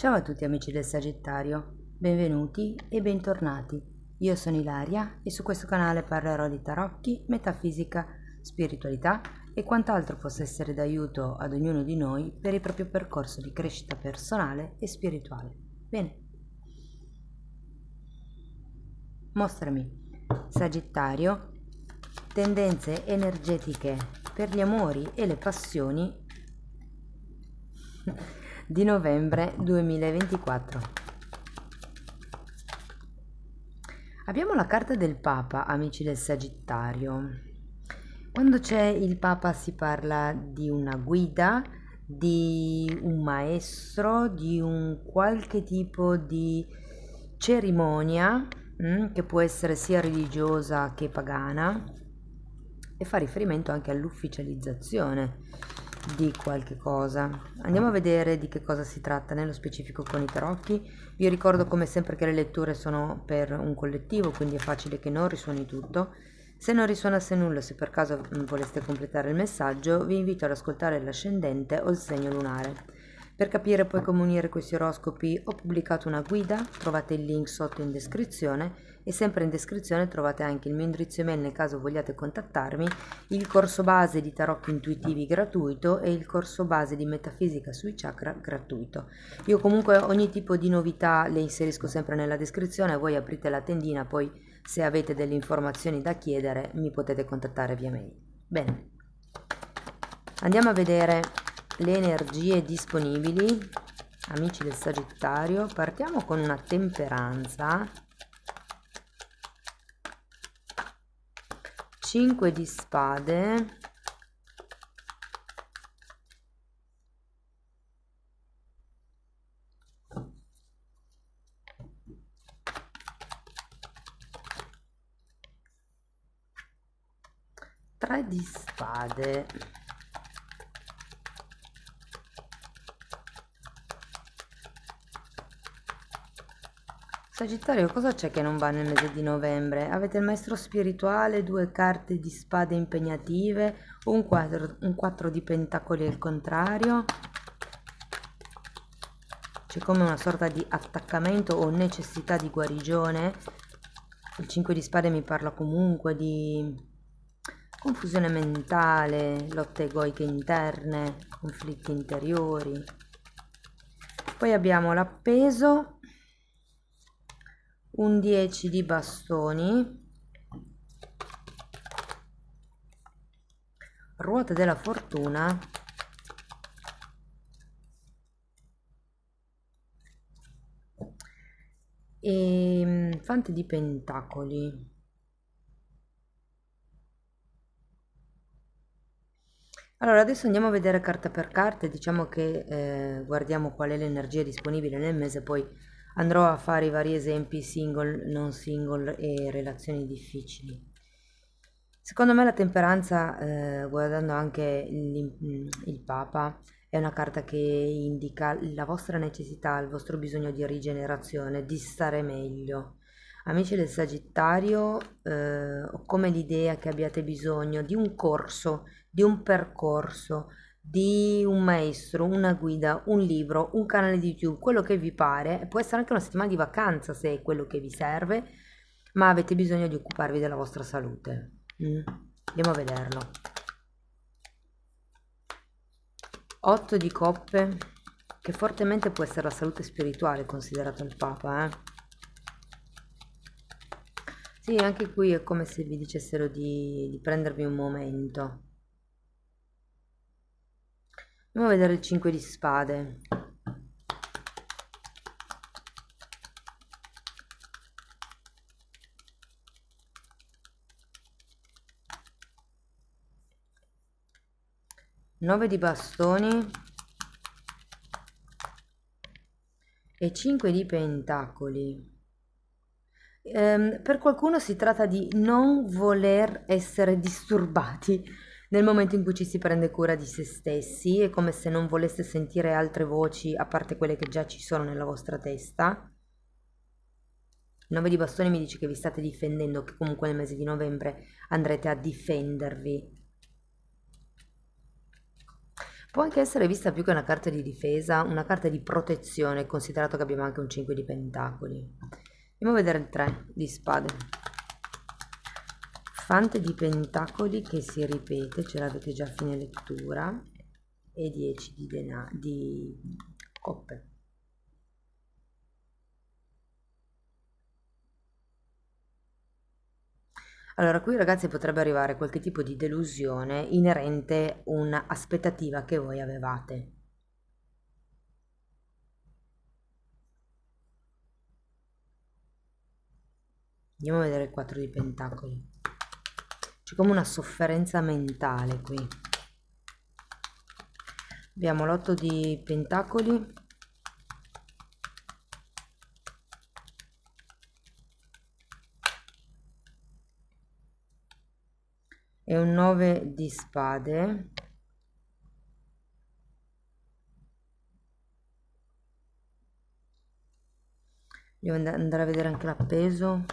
Ciao a tutti amici del Sagittario, benvenuti e bentornati. Io sono Ilaria e su questo canale parlerò di tarocchi, metafisica, spiritualità e quant'altro possa essere d'aiuto ad ognuno di noi per il proprio percorso di crescita personale e spirituale. Bene, mostrami, Sagittario, tendenze energetiche per gli amori e le passioni di novembre 2024. Abbiamo la carta del Papa, amici del Sagittario. Quando c'è il Papa si parla di una guida, di un maestro, di un qualche tipo di cerimonia che può essere sia religiosa che pagana e fa riferimento anche all'ufficializzazione di qualche cosa. Andiamo a vedere di che cosa si tratta nello specifico con i tarocchi. Vi ricordo come sempre che le letture sono per un collettivo, quindi è facile che non risuoni tutto. Se non risuonasse nulla, se per caso voleste completare il messaggio, vi invito ad ascoltare l'ascendente o il segno lunare. Per capire poi come unire questi oroscopi ho pubblicato una guida, trovate il link sotto in descrizione e sempre in descrizione trovate anche il mio indirizzo email nel caso vogliate contattarmi, il corso base di tarocchi intuitivi gratuito e il corso base di metafisica sui chakra gratuito. Io comunque ogni tipo di novità le inserisco sempre nella descrizione, voi aprite la tendina, poi se avete delle informazioni da chiedere mi potete contattare via mail. Bene, andiamo a vedere le energie disponibili, amici del Sagittario. Partiamo con una temperanza, 5 di spade, tre di spade, Sagittario, cosa c'è che non va nel mese di novembre? Avete il maestro spirituale, due carte di spade impegnative, un 4 di pentacoli al contrario. C'è come una sorta di attaccamento o necessità di guarigione. Il 5 di spade mi parla comunque di confusione mentale, lotte egoiche interne, conflitti interiori. Poi abbiamo l'appeso, un 10 di bastoni, ruota della fortuna e fante di pentacoli. Allora, adesso andiamo a vedere carta per carta e diciamo che guardiamo qual è l'energia disponibile nel mese, poi andrò a fare i vari esempi single, non single e relazioni difficili. Secondo me la temperanza, guardando anche il Papa, è una carta che indica la vostra necessità, il vostro bisogno di rigenerazione, di stare meglio. Amici del Sagittario, ho come l'idea che abbiate bisogno di un corso, di un percorso, di un maestro, una guida, un libro, un canale di YouTube, quello che vi pare. Può essere anche una settimana di vacanza se è quello che vi serve, ma avete bisogno di occuparvi della vostra salute. Andiamo a vederlo. 8 di coppe, che fortemente può essere la salute spirituale considerato il Papa, Sì, anche qui è come se vi dicessero di prendervi un momento. Andiamo a vedere il 5 di spade. Nove di bastoni e 5 di pentacoli. Per qualcuno si tratta di non voler essere disturbati nel momento in cui ci si prende cura di se stessi, è come se non voleste sentire altre voci a parte quelle che già ci sono nella vostra testa. Il 9 di bastoni mi dice che vi state difendendo, che comunque nel mese di novembre andrete a difendervi. Può anche essere vista più che una carta di difesa, una carta di protezione, considerato che abbiamo anche un 5 di pentacoli. Andiamo a vedere il 3 di spade. Fante di pentacoli che si ripete, ce l'avete già a fine lettura, e 10 di coppe. Allora, qui ragazzi potrebbe arrivare qualche tipo di delusione inerente a un'aspettativa che voi avevate. Andiamo a vedere il 4 di pentacoli. C'è come una sofferenza mentale qui. Abbiamo l'8 di pentacoli e un 9 di spade. Devo andare a vedere anche l'appeso.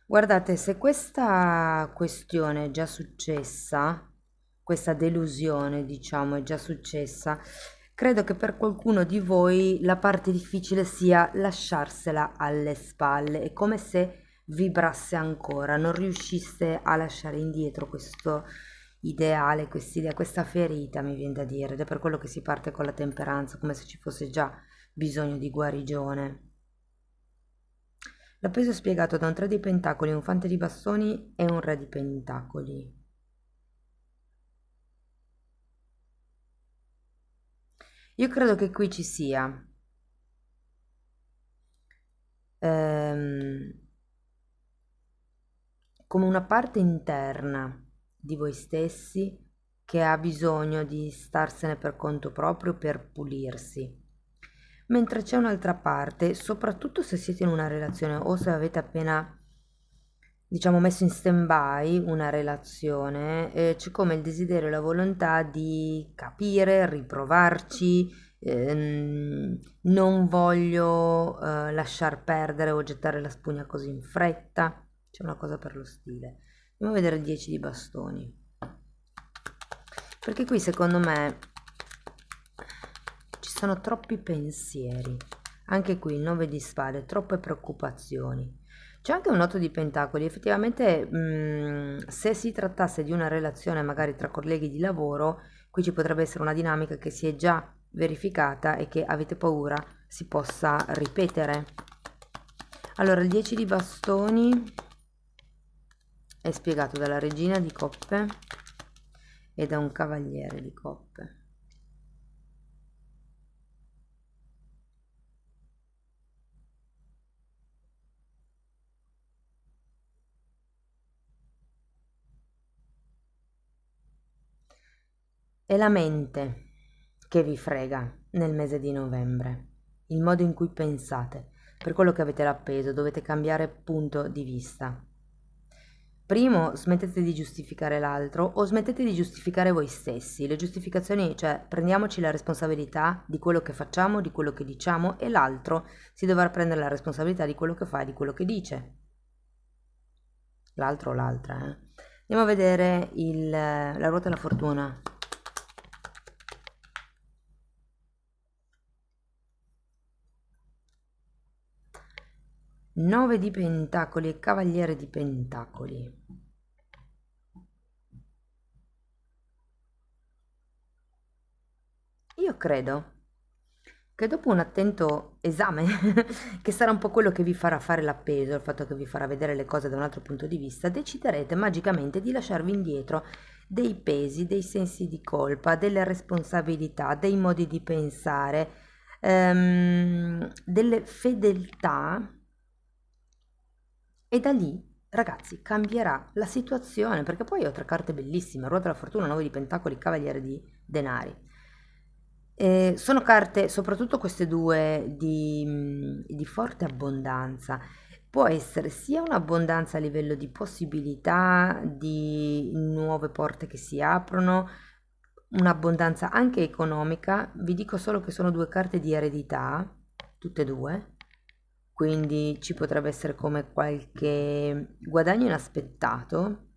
Guardate, se questa questione è già successa, questa delusione, diciamo, è già successa, credo che per qualcuno di voi la parte difficile sia lasciarsela alle spalle. È come se vibrasse ancora, non riusciste a lasciare indietro questo ideale, quest'idea, questa ferita, mi viene da dire, ed è per quello che si parte con la temperanza, come se ci fosse già bisogno di guarigione. L'appeso è spiegato da un 3 di pentacoli, un fante di bastoni e un re di pentacoli. Io credo che qui ci sia ehm, come una parte interna di voi stessi che ha bisogno di starsene per conto proprio per pulirsi. Mentre c'è un'altra parte, soprattutto se siete in una relazione o se avete appena, diciamo, messo in stand-by una relazione, c'è come il desiderio e la volontà di capire, riprovarci, non voglio lasciar perdere o gettare la spugna così in fretta, c'è una cosa per lo stile. Andiamo a vedere il 10 di bastoni, perché qui secondo me ci sono troppi pensieri, anche qui il 9 di spade, troppe preoccupazioni. C'è anche un 8 di pentacoli, effettivamente se si trattasse di una relazione magari tra colleghi di lavoro, qui ci potrebbe essere una dinamica che si è già verificata e che avete paura si possa ripetere. Allora, il 10 di bastoni è spiegato dalla regina di coppe e da un cavaliere di coppe. È la mente che vi frega nel mese di novembre, il modo in cui pensate, per quello che avete l'appeso, dovete cambiare punto di vista. Primo, smettete di giustificare l'altro o smettete di giustificare voi stessi. Le giustificazioni, cioè prendiamoci la responsabilità di quello che facciamo, di quello che diciamo, e l'altro si dovrà prendere la responsabilità di quello che fa e di quello che dice. L'altro o l'altra, Andiamo a vedere la ruota della fortuna. 9 di pentacoli e cavaliere di pentacoli. Io credo che dopo un attento esame, che sarà un po' quello che vi farà fare l'appeso, il fatto che vi farà vedere le cose da un altro punto di vista, deciderete magicamente di lasciarvi indietro dei pesi, dei sensi di colpa, delle responsabilità, dei modi di pensare, delle fedeltà, e da lì, ragazzi, cambierà la situazione, perché poi ho tre carte bellissime, ruota della fortuna, 9 di pentacoli, cavaliere di denari. Sono carte, soprattutto queste due, di forte abbondanza. Può essere sia un'abbondanza a livello di possibilità, di nuove porte che si aprono, un'abbondanza anche economica. Vi dico solo che sono due carte di eredità, tutte e due, quindi ci potrebbe essere come qualche guadagno inaspettato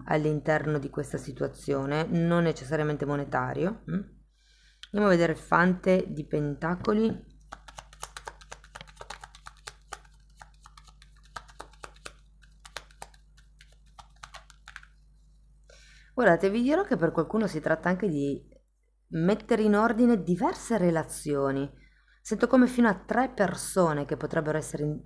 all'interno di questa situazione, non necessariamente monetario. Andiamo a vedere il Fante di Pentacoli. Guardate, vi dirò che per qualcuno si tratta anche di mettere in ordine diverse relazioni. Sento come fino a 3 persone che potrebbero essere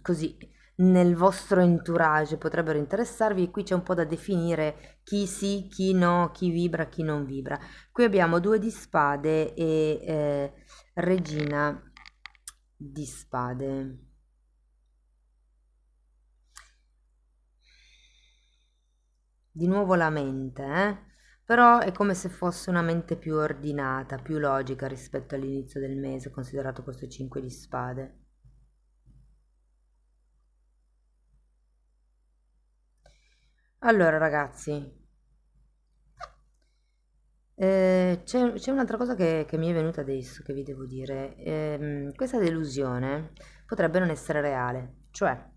così nel vostro entourage, potrebbero interessarvi, e qui c'è un po' da definire chi sì, chi no, chi vibra, chi non vibra. Qui abbiamo 2 di spade e regina di spade. Di nuovo la mente, però è come se fosse una mente più ordinata, più logica rispetto all'inizio del mese, considerato questo 5 di spade. Allora, ragazzi, c'è un'altra cosa che mi è venuta adesso, che vi devo dire. Questa delusione potrebbe non essere reale, cioè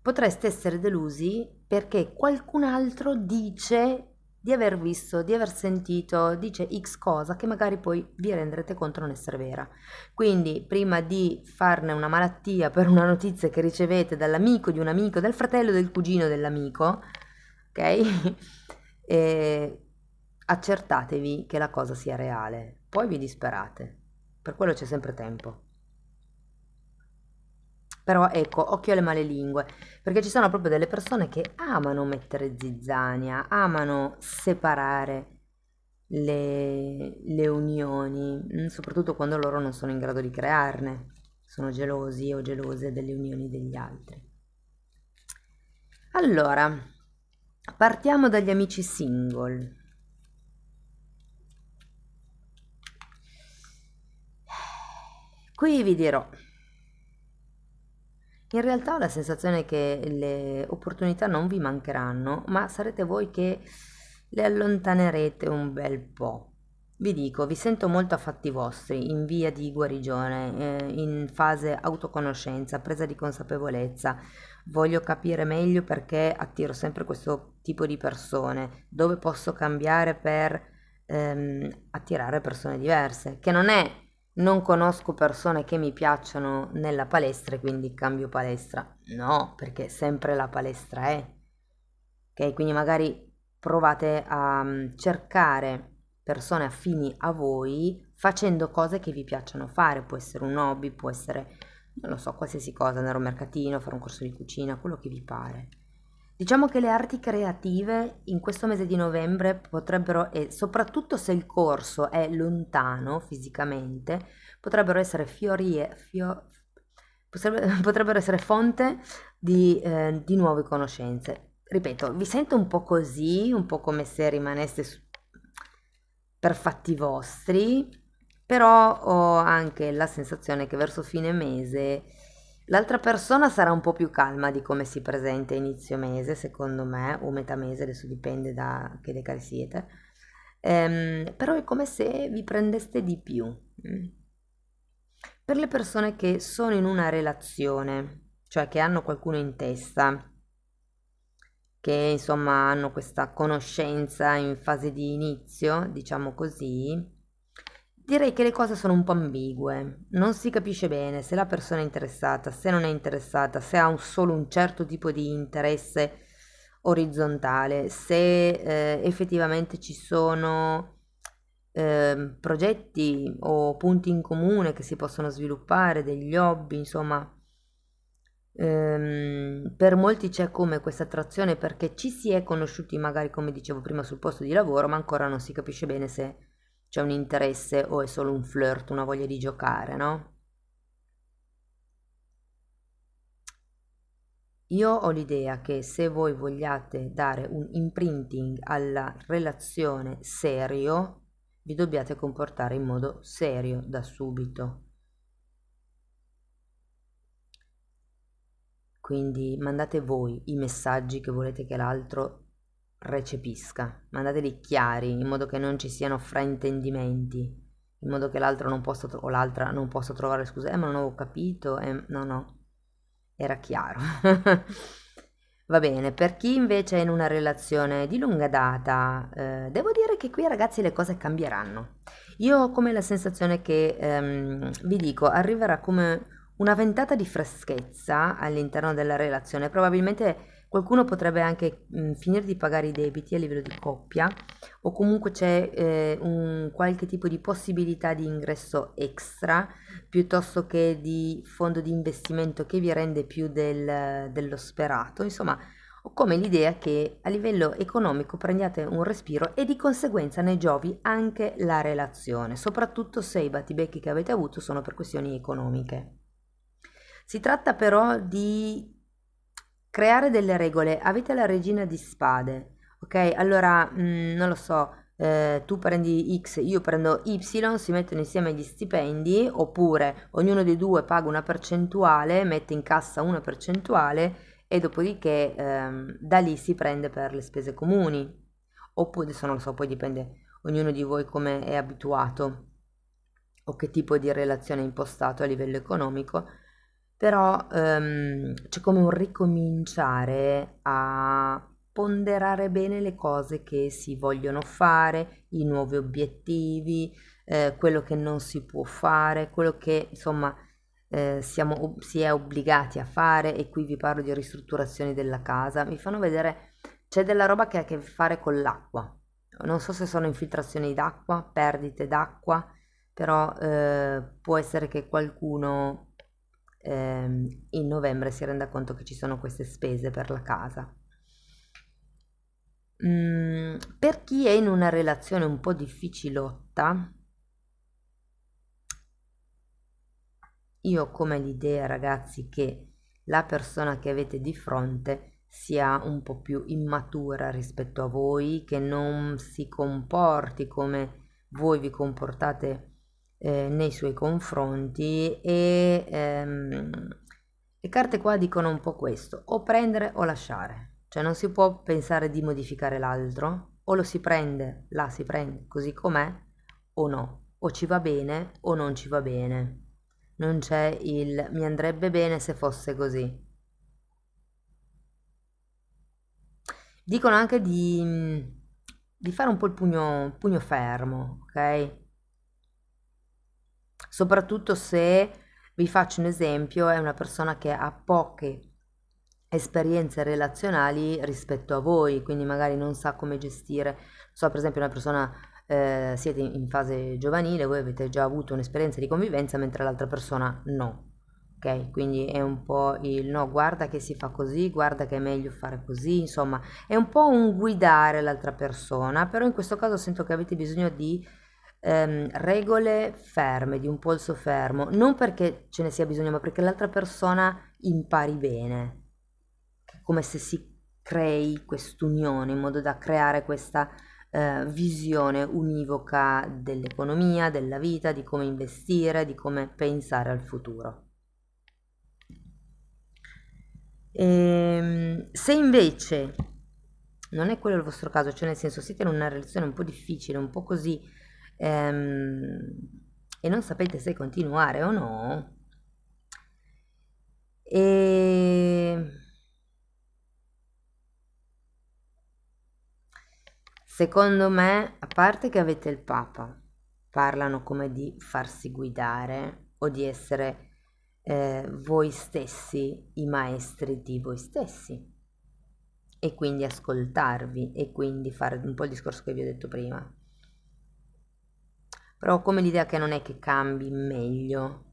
potreste essere delusi perché qualcun altro dice di aver visto, di aver sentito, dice X cosa che magari poi vi renderete conto non essere vera. Quindi, prima di farne una malattia per una notizia che ricevete dall'amico di un amico, del fratello del cugino dell'amico, ok? E accertatevi che la cosa sia reale, poi vi disperate. Per quello c'è sempre tempo. Però ecco, occhio alle malelingue, perché ci sono proprio delle persone che amano mettere zizzania, amano separare le unioni, soprattutto quando loro non sono in grado di crearne, sono gelosi o gelose delle unioni degli altri. Allora, partiamo dagli amici single. Qui vi dirò, in realtà ho la sensazione che le opportunità non vi mancheranno, ma sarete voi che le allontanerete un bel po'. Vi dico, vi sento molto a fatti vostri, in via di guarigione, in fase autoconoscenza, presa di consapevolezza. Voglio capire meglio perché attiro sempre questo tipo di persone, dove posso cambiare per attirare persone diverse, che non è non conosco persone che mi piacciono nella palestra e quindi cambio palestra. No, perché sempre la palestra è. Ok, quindi magari provate a cercare persone affini a voi facendo cose che vi piacciono fare. Può essere un hobby, può essere, non lo so, qualsiasi cosa, andare a un mercatino, fare un corso di cucina, quello che vi pare. Diciamo che le arti creative in questo mese di novembre potrebbero, e soprattutto se il corso è lontano fisicamente, potrebbero essere potrebbero essere fonte di nuove conoscenze. Ripeto, vi sento un po' così, un po' come se rimaneste per fatti vostri, però ho anche la sensazione che verso fine mese l'altra persona sarà un po' più calma di come si presenta a inizio mese, secondo me, o metà mese, adesso dipende da che decade siete. Però è come se vi prendeste di più. Per le persone che sono in una relazione, cioè che hanno qualcuno in testa, che insomma hanno questa conoscenza in fase di inizio, diciamo così, direi che le cose sono un po' ambigue, non si capisce bene se la persona è interessata, se non è interessata, se ha solo un certo tipo di interesse orizzontale, se effettivamente ci sono progetti o punti in comune che si possono sviluppare, degli hobby, insomma. Per molti c'è come questa attrazione perché ci si è conosciuti magari, come dicevo prima, sul posto di lavoro, ma ancora non si capisce bene se c'è un interesse o è solo un flirt, una voglia di giocare, no? Io ho l'idea che se voi vogliate dare un imprinting alla relazione serio, vi dobbiate comportare in modo serio da subito. Quindi mandate voi i messaggi che volete che l'altro recepisca, mandateli chiari in modo che non ci siano fraintendimenti, in modo che l'altro non possa o l'altra non possa trovare scuse, ma non avevo capito, no, no, era chiaro. Va bene, per chi invece è in una relazione di lunga data, devo dire che qui ragazzi le cose cambieranno. Io ho come la sensazione che, vi dico, arriverà come una ventata di freschezza all'interno della relazione. Probabilmente qualcuno potrebbe anche finire di pagare i debiti a livello di coppia o comunque c'è un qualche tipo di possibilità di ingresso extra piuttosto che di fondo di investimento che vi rende più dello sperato. Insomma, ho come l'idea che a livello economico prendiate un respiro e di conseguenza ne giovi anche la relazione, soprattutto se i battibecchi che avete avuto sono per questioni economiche. Si tratta però di creare delle regole. Avete la regina di spade, ok? Allora, non lo so, tu prendi X, io prendo Y, si mettono insieme gli stipendi, oppure ognuno dei due paga una percentuale, mette in cassa una percentuale e dopodiché da lì si prende per le spese comuni. Oppure, adesso non lo so, poi dipende ognuno di voi come è abituato o che tipo di relazione è impostato a livello economico, però c'è come un ricominciare a ponderare bene le cose che si vogliono fare, i nuovi obiettivi, quello che non si può fare, quello che insomma si è obbligati a fare, e qui vi parlo di ristrutturazioni della casa. Mi fanno vedere, c'è della roba che ha a che fare con l'acqua. Non so se sono infiltrazioni d'acqua, perdite d'acqua, però può essere che qualcuno in novembre si renda conto che ci sono queste spese per la casa. Per chi è in una relazione un po' difficilotta, io ho come l'idea, ragazzi, che la persona che avete di fronte sia un po' più immatura rispetto a voi, che non si comporti come voi vi comportate nei suoi confronti, e le carte qua dicono un po' questo: o prendere o lasciare, cioè non si può pensare di modificare l'altro, o lo si prende, la si prende così com'è, o no, o ci va bene o non ci va bene. Non c'è il mi andrebbe bene se fosse così. Dicono anche di fare un po' il pugno fermo, ok? Soprattutto se, vi faccio un esempio, è una persona che ha poche esperienze relazionali rispetto a voi, quindi magari non sa come gestire, so per esempio una persona, siete in fase giovanile, voi avete già avuto un'esperienza di convivenza mentre l'altra persona no. Ok, quindi è un po' il no, guarda che si fa così, guarda che è meglio fare così, insomma, è un po' un guidare l'altra persona, però in questo caso sento che avete bisogno di regole ferme, di un polso fermo, non perché ce ne sia bisogno, ma perché l'altra persona impari bene, come se si crei quest'unione in modo da creare questa visione univoca dell'economia, della vita, di come investire, di come pensare al futuro. Se invece non è quello il vostro caso, cioè nel senso siete in una relazione un po' difficile, un po' così, e non sapete se continuare o no, e secondo me, a parte che avete il Papa, parlano come di farsi guidare o di essere voi stessi i maestri di voi stessi, e quindi ascoltarvi e quindi fare un po' il discorso che vi ho detto prima. Però ho come l'idea che non è che cambi in meglio,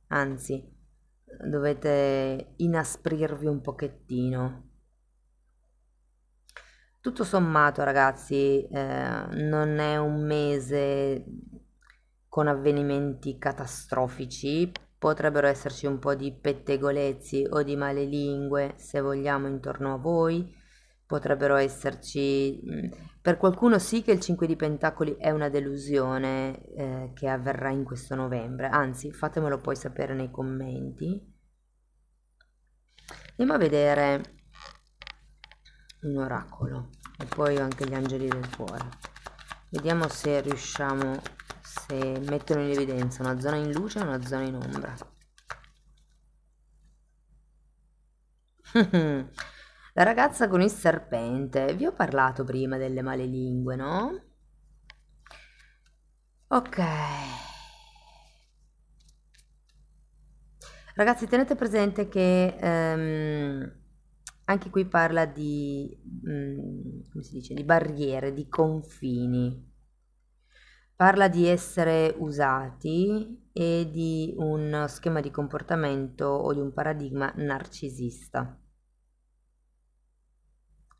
anzi, dovete inasprirvi un pochettino. Tutto sommato, ragazzi, non è un mese con avvenimenti catastrofici, potrebbero esserci un po' di pettegolezzi o di malelingue, se vogliamo, intorno a voi, potrebbero esserci, per qualcuno sì che il 5 di Pentacoli è una delusione che avverrà in questo novembre, anzi, fatemelo poi sapere nei commenti. Andiamo a vedere un oracolo e poi anche gli angeli del cuore. Vediamo se riusciamo, se mettono in evidenza una zona in luce e una zona in ombra. La ragazza con il serpente. Vi ho parlato prima delle malelingue, no? Ok. Ragazzi, tenete presente che anche qui parla di, come si dice, di barriere, di confini. Parla di essere usati e di un schema di comportamento o di un paradigma narcisista.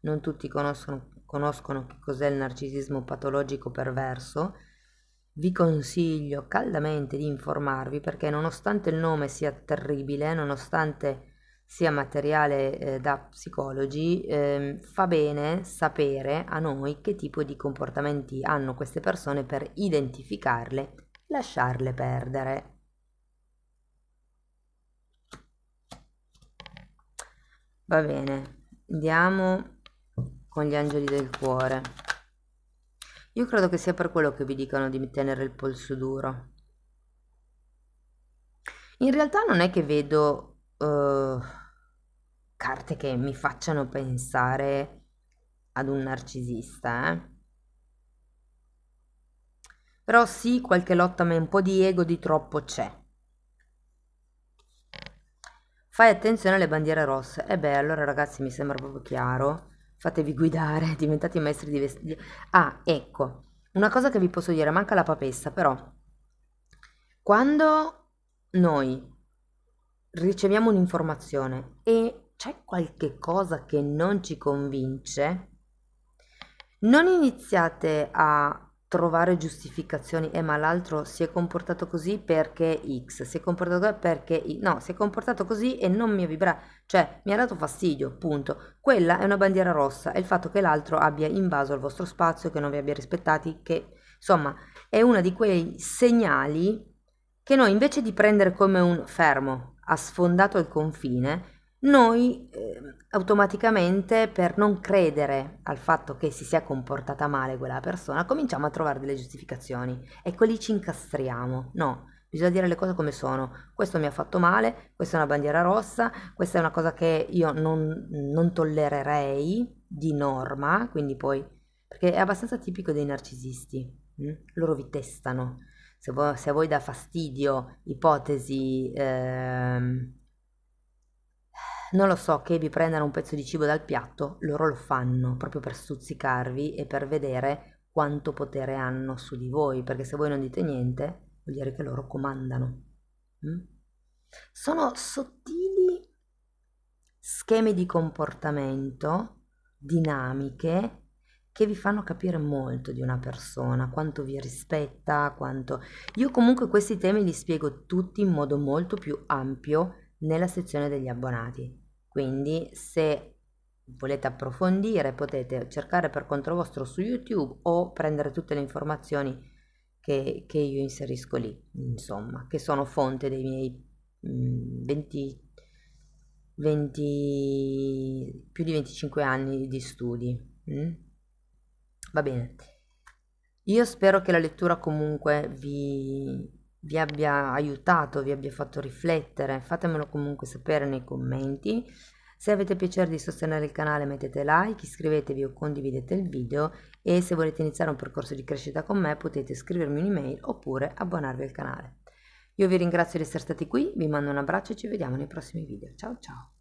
Non tutti conoscono che cos'è il narcisismo patologico perverso. Vi consiglio caldamente di informarvi perché nonostante il nome sia terribile, nonostante sia materiale da psicologi, fa bene sapere a noi che tipo di comportamenti hanno queste persone per identificarle e lasciarle perdere. Va bene, andiamo con gli angeli del cuore. Io credo che sia per quello che vi dicono di tenere il polso duro. In realtà non è che vedo carte che mi facciano pensare ad un narcisista, Però sì, qualche lotta, ma un po' di ego di troppo c'è. Fai attenzione alle bandiere rosse. E beh, allora ragazzi mi sembra proprio chiaro. Fatevi guidare, diventate i maestri di vestiti. Ah, ecco, una cosa che vi posso dire, manca la papessa, però quando noi riceviamo un'informazione e c'è qualche cosa che non ci convince, non iniziate a trovare giustificazioni, ma l'altro si è comportato così perché X, si è comportato così perché Y, no, si è comportato così e non mi ha vibrato, cioè mi ha dato fastidio, punto. Quella è una bandiera rossa, è il fatto che l'altro abbia invaso il vostro spazio, che non vi abbia rispettati, che insomma è uno di quei segnali che noi invece di prendere come un fermo, ha sfondato il confine, noi automaticamente per non credere al fatto che si sia comportata male quella persona, cominciamo a trovare delle giustificazioni. Ecco lì ci incastriamo. No, bisogna dire le cose come sono. Questo mi ha fatto male, questa è una bandiera rossa, questa è una cosa che io non tollererei di norma, quindi poi, perché è abbastanza tipico dei narcisisti, loro vi testano. Se a voi dà fastidio, ipotesi, non lo so, che vi prendano un pezzo di cibo dal piatto, loro lo fanno proprio per stuzzicarvi e per vedere quanto potere hanno su di voi, perché se voi non dite niente, vuol dire che loro comandano. Mm? Sono sottili schemi di comportamento, dinamiche, che vi fanno capire molto di una persona, quanto vi rispetta, quanto... Io comunque questi temi li spiego tutti in modo molto più ampio nella sezione degli abbonati. Quindi se volete approfondire potete cercare per conto vostro su YouTube o prendere tutte le informazioni che io inserisco lì, insomma, che sono fonte dei miei 20 più di 25 anni di studi. Va bene. Io spero che la lettura comunque vi abbia aiutato, vi abbia fatto riflettere. Fatemelo comunque sapere nei commenti. Se avete piacere di sostenere il canale mettete like, iscrivetevi o condividete il video e se volete iniziare un percorso di crescita con me potete scrivermi un'email oppure abbonarvi al canale. Io vi ringrazio di essere stati qui, vi mando un abbraccio e ci vediamo nei prossimi video. Ciao ciao!